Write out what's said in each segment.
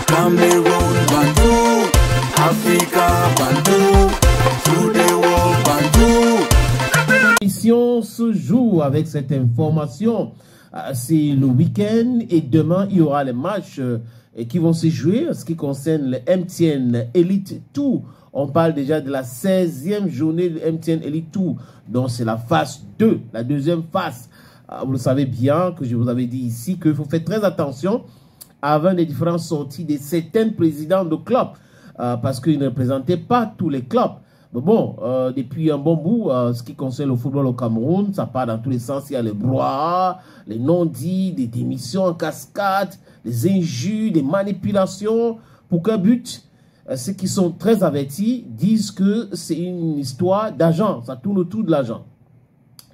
Cameroun, Bandou, Africa, Bandou, through the world, Bandou. L'émission se joue avec cette information. C'est le week-end et demain, il y aura les matchs qui vont se jouer en ce qui concerne le MTN Elite Tour. On parle déjà de la 16e journée de MTN Elite Tour. Donc, c'est la phase 2, la deuxième phase. Vous le savez bien que je vous avais dit ici qu'il faut faire très attention avant les différentes sorties de certains présidents de clubs parce qu'ils ne représentaient pas tous les clubs. Mais bon, depuis un bon bout, ce qui concerne le football au Cameroun, ça part dans tous les sens. Il y a les brouhahas, les non-dits, des démissions en cascade, des injures, des manipulations. Pour quel but? Ceux qui sont très avertis disent que c'est une histoire d'argent. Ça tourne autour de l'argent.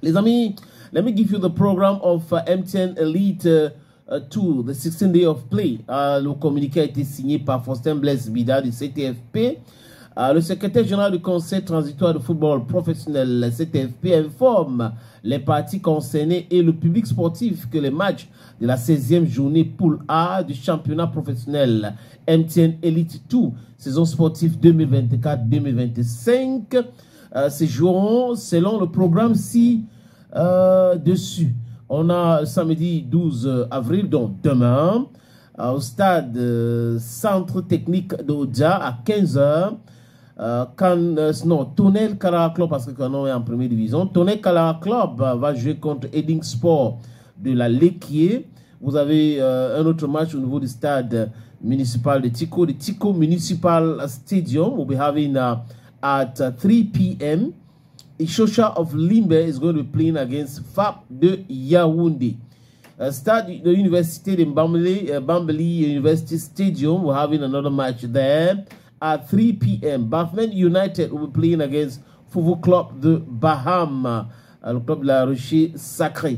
Les amis, let me give you the program of MTN Elite Tour, the 16th day of play. Le communiqué a été signé par Faustin Blaise Bida du CTFP. Le secrétaire général du Conseil transitoire de football professionnel, le CTFP, informe les parties concernées et le public sportif que les matchs de la 16e journée poule A du championnat professionnel MTN Elite Tour, saison sportive 2024-2025, se joueront selon le programme ci-dessus. On a samedi 12 avril, donc demain, au stade Centre Technique de Odia à 15h. Tonel Kalara Club, parce que Canon est en première division. Tonel Kalara Club va jouer contre Edding Sport de la Lequier. Vous avez un autre match au niveau du stade municipal de Tico, the Tico Municipal Stadium. We'll be having at 3 p.m. Ishosha of Limbe is going to be playing against FAP de Yaoundé. Stade de l'Université de Bambali University Stadium. We're having another match there. At 3 p.m. Bafmen United will be playing against Football Club de Bahama, le club de la Rocher Sacré.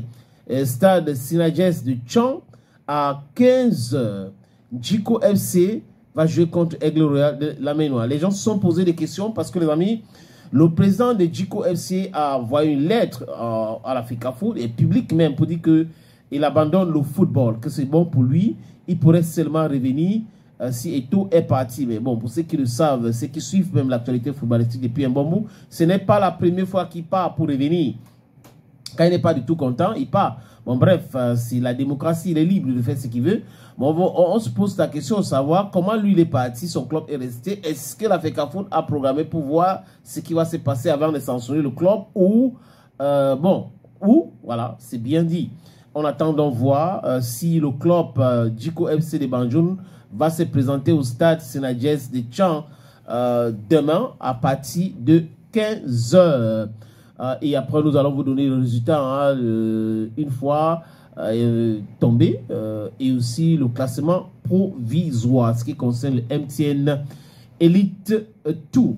Stade Synages de Chang à 15h. Djiko FC va jouer contre Aigle Royal de la Ménois. Les gens se sont posé des questions parce que les amis, le président de Djiko FC a envoyé une lettre à l'Africa Foot et public même pour dire qu'il abandonne le football, que c'est bon pour lui. Il pourrait seulement revenir si Eto'o est parti. Mais bon, pour ceux qui le savent, ceux qui suivent même l'actualité footballistique depuis un bon bout, ce n'est pas la première fois qu'il part pour revenir. Quand il n'est pas du tout content, il part. Bon, bref, c'est la démocratie, il est libre de faire ce qu'il veut. Bon, on se pose la question de savoir comment lui il est parti, son club est resté. Est-ce que l'Africa Foot a programmé pour voir ce qui va se passer avant de sanctionner le club ou, voilà, c'est bien dit. On attend donc voir si le club Djiko FC de Banjoun va se présenter au stade Sénages de Tchan demain à partir de 15h. Et après, nous allons vous donner le résultat une fois tombé et aussi le classement provisoire, ce qui concerne le MTN Elite Tour.